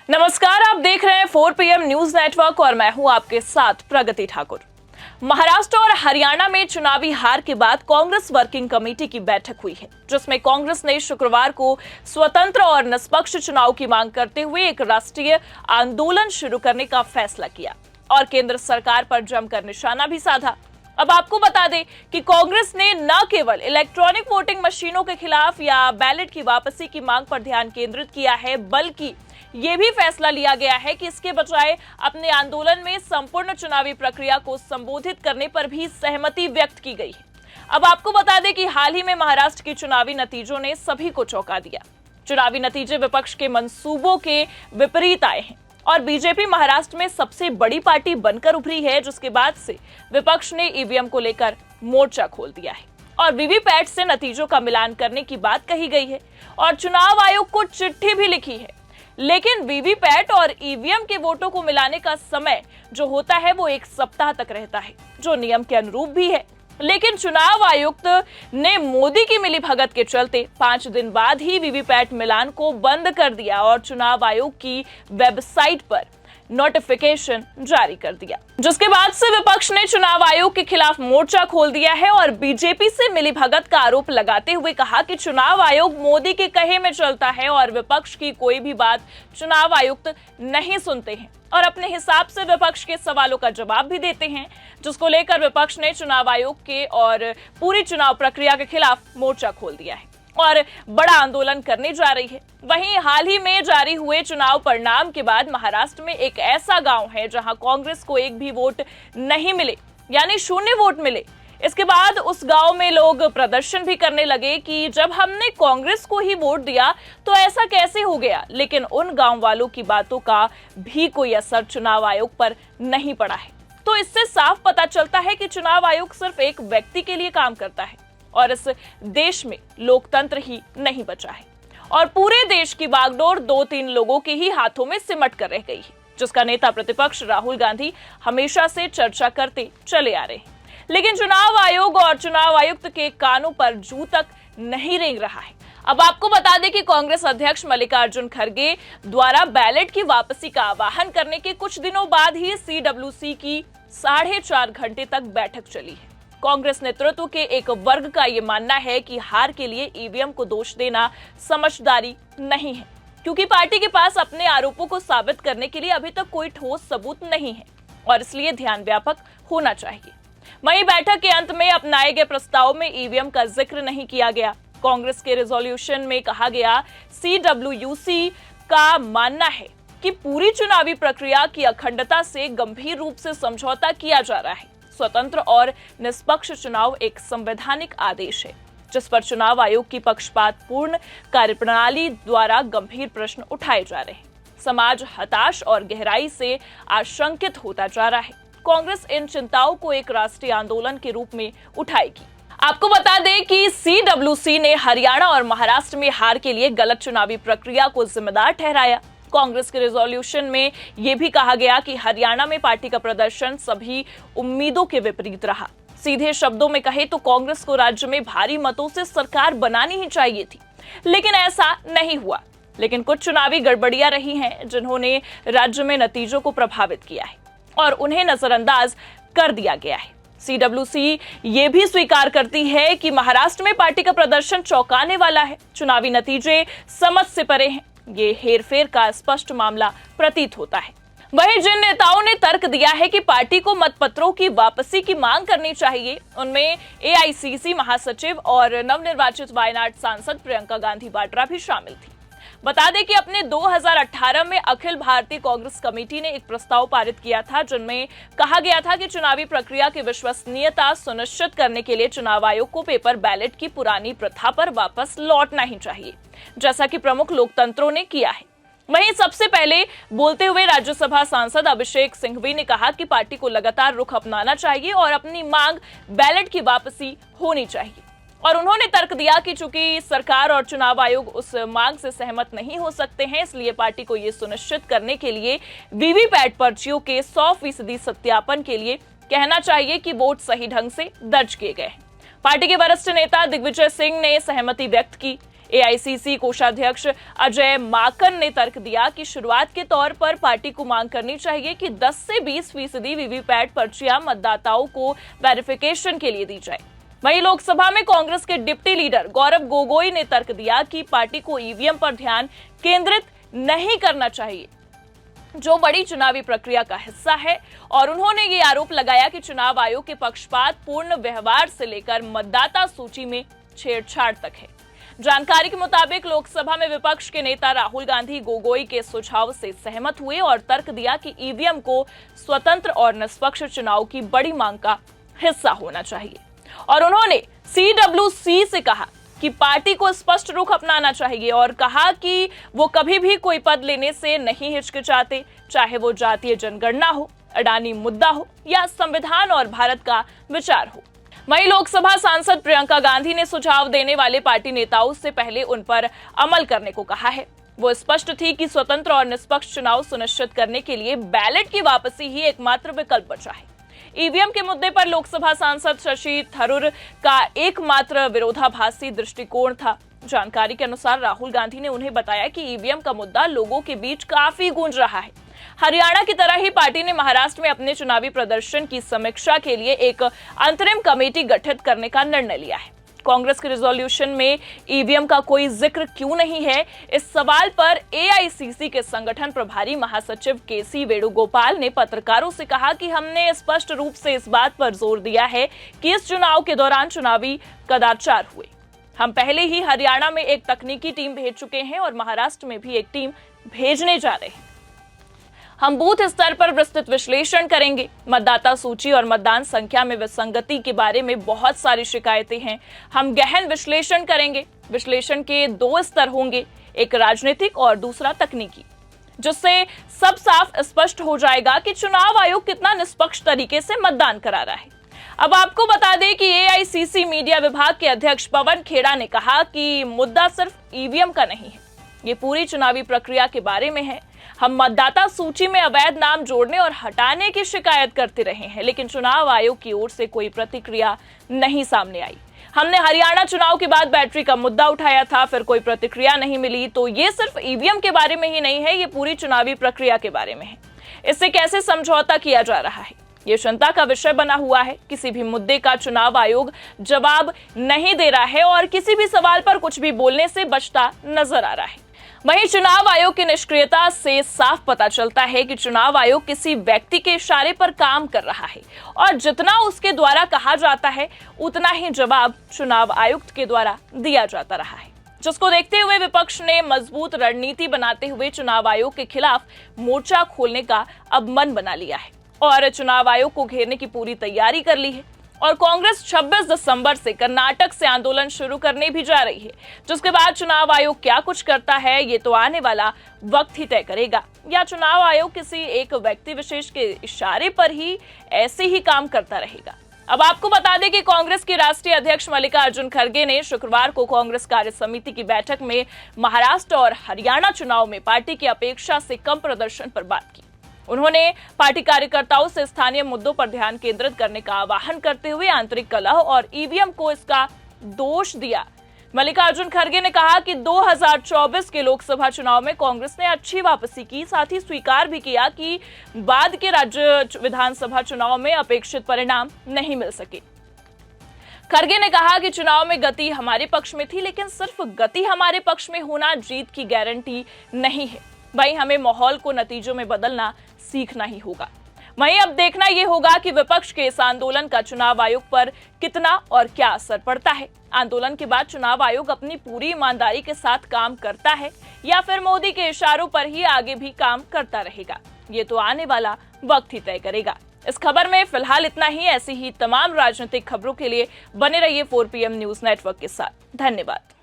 नमस्कार, आप देख रहे हैं 4 PM न्यूज नेटवर्क और मैं हूं आपके साथ प्रगति ठाकुर। महाराष्ट्र और हरियाणा में चुनावी हार के बाद कांग्रेस वर्किंग कमेटी की बैठक हुई है, जिसमें कांग्रेस ने शुक्रवार को स्वतंत्र और निष्पक्ष चुनाव की मांग करते हुए एक राष्ट्रीय आंदोलन शुरू करने का फैसला किया और केंद्र सरकार पर जमकर निशाना भी साधा। अब आपको बता दें कि कांग्रेस ने न केवल इलेक्ट्रॉनिक वोटिंग मशीनों के खिलाफ या बैलेट की वापसी की मांग पर ध्यान केंद्रित किया है, बल्कि ये भी फैसला लिया गया है कि इसके बजाय अपने आंदोलन में संपूर्ण चुनावी प्रक्रिया को संबोधित करने पर भी सहमति व्यक्त की गई है। अब आपको बता दें कि हाल ही में महाराष्ट्र के चुनावी नतीजों ने सभी को चौंका दिया। चुनावी नतीजे विपक्ष के मंसूबों के विपरीत आए हैं और बीजेपी महाराष्ट्र में सबसे बड़ी पार्टी बनकर उभरी है, जिसके बाद से विपक्ष ने ईवीएम को लेकर मोर्चा खोल दिया है और वीवीपैट से नतीजों का मिलान करने की बात कही गई है और चुनाव आयोग को चिट्ठी भी लिखी है। लेकिन वीवीपैट और ईवीएम के वोटों को मिलाने का समय जो होता है वो 1 सप्ताह तक रहता है, जो नियम के अनुरूप भी है। लेकिन चुनाव आयुक्त ने मोदी की मिलीभगत के चलते 5 दिन बाद ही वीवीपैट मिलान को बंद कर दिया और चुनाव आयोग की वेबसाइट पर नोटिफिकेशन जारी कर दिया, जिसके बाद से विपक्ष ने चुनाव आयोग के खिलाफ मोर्चा खोल दिया है और बीजेपी से मिलीभगत का आरोप लगाते हुए कहा कि चुनाव आयोग मोदी के कहे में चलता है और विपक्ष की कोई भी बात चुनाव आयुक्त नहीं सुनते हैं और अपने हिसाब से विपक्ष के सवालों का जवाब भी देते हैं, जिसको लेकर विपक्ष ने चुनाव आयोग के और पूरी चुनाव प्रक्रिया के खिलाफ मोर्चा खोल दिया है और बड़ा आंदोलन करने जा रही है। वहीं हाल ही में जारी हुए चुनाव परिणाम के बाद महाराष्ट्र में एक ऐसा गांव है जहां कांग्रेस को एक भी वोट नहीं मिले, यानी 0 वोट मिले। इसके बाद उस गांव में लोग प्रदर्शन भी करने लगे कि जब हमने कांग्रेस को ही वोट दिया तो ऐसा कैसे हो गया। लेकिन उन गांव वालों की बातों का भी कोई असर चुनाव आयोग पर नहीं पड़ा है। तो इससे साफ पता चलता है कि चुनाव आयोग सिर्फ एक व्यक्ति के लिए काम करता है और इस देश में लोकतंत्र ही नहीं बचा है और पूरे देश की बागडोर 2-3 लोगों के ही हाथों में सिमट कर रह गई है, जिसका नेता प्रतिपक्ष राहुल गांधी हमेशा से चर्चा करते चले आ रहे हैं। लेकिन चुनाव आयोग और चुनाव आयुक्त के कानों पर जू तक नहीं रेंग रहा है। अब आपको बता दें कि कांग्रेस अध्यक्ष मल्लिकार्जुन खड़गे द्वारा बैलेट की वापसी का आह्वान करने के कुछ दिनों बाद ही CWC की 4.5 घंटे तक बैठक चली है। कांग्रेस नेतृत्व के एक वर्ग का यह मानना है कि हार के लिए ईवीएम को दोष देना समझदारी नहीं है, क्योंकि पार्टी के पास अपने आरोपों को साबित करने के लिए अभी तक कोई ठोस सबूत नहीं है और इसलिए ध्यान व्यापक होना चाहिए। वहीं बैठक के अंत में अपनाए गए प्रस्ताव में ईवीएम का जिक्र नहीं किया गया। कांग्रेस के रेजोल्यूशन में कहा गया, CWC का मानना है कि पूरी चुनावी प्रक्रिया की अखंडता से गंभीर रूप से समझौता किया जा रहा है। स्वतंत्र और निष्पक्ष चुनाव एक संवैधानिक आदेश है, जिस पर चुनाव आयोग की पक्षपातपूर्ण कार्यप्रणाली द्वारा गंभीर प्रश्न उठाए जा रहे हैं। समाज हताश और गहराई से आशंकित होता जा रहा है। कांग्रेस इन चिंताओं को एक राष्ट्रीय आंदोलन के रूप में उठाएगी। आपको बता दें कि CWC ने हरियाणा और महाराष्ट्र में हार के लिए गलत चुनावी प्रक्रिया को जिम्मेदार ठहराया। कांग्रेस के रेजोल्यूशन में यह भी कहा गया कि हरियाणा में पार्टी का प्रदर्शन सभी उम्मीदों के विपरीत रहा। सीधे शब्दों में कहे तो कांग्रेस को राज्य में भारी मतों से सरकार बनानी ही चाहिए थी, लेकिन ऐसा नहीं हुआ। लेकिन कुछ चुनावी गड़बड़ियां रही हैं, जिन्होंने राज्य में नतीजों को प्रभावित किया है और उन्हें नजरअंदाज कर दिया गया है। CWC ये भी स्वीकार करती है कि महाराष्ट्र में पार्टी का प्रदर्शन चौंकाने वाला है। चुनावी नतीजे समझ से परे हैं। ये हेरफेर का स्पष्ट मामला प्रतीत होता है। वहीं जिन नेताओं ने तर्क दिया है कि पार्टी को मतपत्रों की वापसी की मांग करनी चाहिए, उनमें AICC महासचिव और नवनिर्वाचित वायनाड सांसद प्रियंका गांधी वाड्रा भी शामिल थी। बता दें कि अपने 2018 में अखिल भारतीय कांग्रेस कमेटी ने एक प्रस्ताव पारित किया था, जिनमें कहा गया था कि चुनावी प्रक्रिया की विश्वसनीयता सुनिश्चित करने के लिए चुनाव आयोग को पेपर बैलेट की पुरानी प्रथा पर वापस लौटना ही चाहिए, जैसा कि प्रमुख लोकतंत्रों ने किया है। वहीं सबसे पहले बोलते हुए राज्यसभा सांसद अभिषेक सिंघवी ने कहा कि पार्टी को लगातार रुख अपनाना चाहिए और अपनी मांग बैलेट की वापसी होनी चाहिए। और उन्होंने तर्क दिया कि चूंकि सरकार और चुनाव आयोग उस मांग से सहमत नहीं हो सकते हैं, इसलिए पार्टी को यह सुनिश्चित करने के लिए वीवीपैट पर्चियों के 100% सत्यापन के लिए कहना चाहिए कि वोट सही ढंग से दर्ज किए गए हैं। पार्टी के वरिष्ठ नेता दिग्विजय सिंह ने सहमति व्यक्त की। एआईसीसी कोषाध्यक्ष अजय माकन ने तर्क दिया कि शुरुआत के तौर पर पार्टी को मांग करनी चाहिए कि 10 से 20% वीवीपैट पर्चियां मतदाताओं को वेरिफिकेशन के लिए दी जाए। वहीं लोकसभा में कांग्रेस के डिप्टी लीडर गौरव गोगोई ने तर्क दिया कि पार्टी को ईवीएम पर ध्यान केंद्रित नहीं करना चाहिए, जो बड़ी चुनावी प्रक्रिया का हिस्सा है, और उन्होंने ये आरोप लगाया कि चुनाव आयोग के पक्षपात पूर्ण व्यवहार से लेकर मतदाता सूची में छेड़छाड़ तक है। जानकारी के मुताबिक लोकसभा में विपक्ष के नेता राहुल गांधी गोगोई के सुझाव से सहमत हुए और तर्क दिया कि ईवीएम को स्वतंत्र और निष्पक्ष चुनाव की बड़ी मांग का हिस्सा होना चाहिए, और उन्होंने सीडब्ल्यूसी से कहा कि पार्टी को स्पष्ट रुख अपनाना चाहिए और कहा कि वो कभी भी कोई पद लेने से नहीं हिचकिचाते, चाहे वो जातीय जनगणना हो, अडानी मुद्दा हो या संविधान और भारत का विचार हो। वहीं लोकसभा सांसद प्रियंका गांधी ने सुझाव देने वाले पार्टी नेताओं से पहले उन पर अमल करने को कहा है। वो स्पष्ट थी कि स्वतंत्र और निष्पक्ष चुनाव सुनिश्चित करने के लिए बैलेट की वापसी ही एकमात्र विकल्प बचा है। ईवीएम के मुद्दे पर लोकसभा सांसद शशि थरूर का एकमात्र विरोधाभासी दृष्टिकोण था। जानकारी के अनुसार राहुल गांधी ने उन्हें बताया कि ईवीएम का मुद्दा लोगों के बीच काफी गूंज रहा है। हरियाणा की तरह ही पार्टी ने महाराष्ट्र में अपने चुनावी प्रदर्शन की समीक्षा के लिए एक अंतरिम कमेटी गठित करने का निर्णय लिया है। कांग्रेस के रिजोल्यूशन में ईवीएम का कोई जिक्र क्यों नहीं है, इस सवाल पर एआईसीसी के संगठन प्रभारी महासचिव केसी वेणुगोपाल ने पत्रकारों से कहा कि हमने स्पष्ट रूप से इस बात पर जोर दिया है कि इस चुनाव के दौरान चुनावी कदाचार हुए। हम पहले ही हरियाणा में एक तकनीकी टीम भेज चुके हैं और महाराष्ट्र में भी एक टीम भेजने जा रहे हैं। हम बूथ स्तर पर विस्तृत विश्लेषण करेंगे। मतदाता सूची और मतदान संख्या में विसंगति के बारे में बहुत सारी शिकायतें हैं। हम गहन विश्लेषण करेंगे। विश्लेषण के 2 स्तर होंगे, एक राजनीतिक और दूसरा तकनीकी, जिससे सब साफ स्पष्ट हो जाएगा कि चुनाव आयोग कितना निष्पक्ष तरीके से मतदान करा रहा है। अब आपको बता दें कि एआईसीसी मीडिया विभाग के अध्यक्ष पवन खेड़ा ने कहा कि मुद्दा सिर्फ ईवीएम का नहीं है, ये पूरी चुनावी प्रक्रिया के बारे में है। हम मतदाता सूची में अवैध नाम जोड़ने और हटाने की शिकायत करते रहे हैं, लेकिन चुनाव आयोग की ओर से कोई प्रतिक्रिया नहीं सामने आई। हमने हरियाणा चुनाव के बाद बैटरी का मुद्दा उठाया था, फिर कोई प्रतिक्रिया नहीं मिली। तो ये सिर्फ ईवीएम के बारे में ही नहीं है, ये पूरी चुनावी प्रक्रिया के बारे में है। इससे कैसे समझौता किया जा रहा है, ये चिंता का विषय बना हुआ है। किसी भी मुद्दे का चुनाव आयोग जवाब नहीं दे रहा है और किसी भी सवाल पर कुछ भी बोलने से बचता नजर आ रहा है। वहीं चुनाव आयोग की निष्क्रियता से साफ पता चलता है कि चुनाव आयोग किसी व्यक्ति के इशारे पर काम कर रहा है और जितना उसके द्वारा कहा जाता है उतना ही जवाब चुनाव आयुक्त के द्वारा दिया जाता रहा है, जिसको देखते हुए विपक्ष ने मजबूत रणनीति बनाते हुए चुनाव आयोग के खिलाफ मोर्चा खोलने का अब मन बना लिया है और चुनाव आयोग को घेरने की पूरी तैयारी कर ली है। और कांग्रेस 26 दिसंबर से कर्नाटक से आंदोलन शुरू करने भी जा रही है, जिसके बाद चुनाव आयोग क्या कुछ करता है ये तो आने वाला वक्त ही तय करेगा, या चुनाव आयोग किसी एक व्यक्ति विशेष के इशारे पर ही ऐसे ही काम करता रहेगा। अब आपको बता दें कि कांग्रेस की राष्ट्रीय अध्यक्ष मल्लिकार्जुन खड़गे ने शुक्रवार को कांग्रेस कार्य समिति की बैठक में महाराष्ट्र और हरियाणा चुनाव में पार्टी की अपेक्षा से कम प्रदर्शन पर बात की। उन्होंने पार्टी कार्यकर्ताओं से स्थानीय मुद्दों पर ध्यान केंद्रित करने का आह्वान करते हुए आंतरिक कलह और ईवीएम को इसका दोष दिया। मल्लिकार्जुन खड़गे ने कहा कि 2024 के लोकसभा चुनाव में कांग्रेस ने अच्छी वापसी की, साथ ही स्वीकार भी किया कि बाद के राज्य विधानसभा चुनाव में अपेक्षित परिणाम नहीं मिल सके। खड़गे ने कहा कि चुनाव में गति हमारे पक्ष में थी, लेकिन सिर्फ गति हमारे पक्ष में होना जीत की गारंटी नहीं है। वहीं हमें माहौल को नतीजों में बदलना सीखना ही होगा। वहीं अब देखना यह होगा कि विपक्ष के इस आंदोलन का चुनाव आयोग पर कितना और क्या असर पड़ता है। आंदोलन के बाद चुनाव आयोग अपनी पूरी ईमानदारी के साथ काम करता है या फिर मोदी के इशारों पर ही आगे भी काम करता रहेगा, ये तो आने वाला वक्त ही तय करेगा। इस खबर में फिलहाल इतना ही। ऐसी ही तमाम राजनीतिक खबरों के लिए बने रहिए 4PM न्यूज नेटवर्क के साथ। धन्यवाद।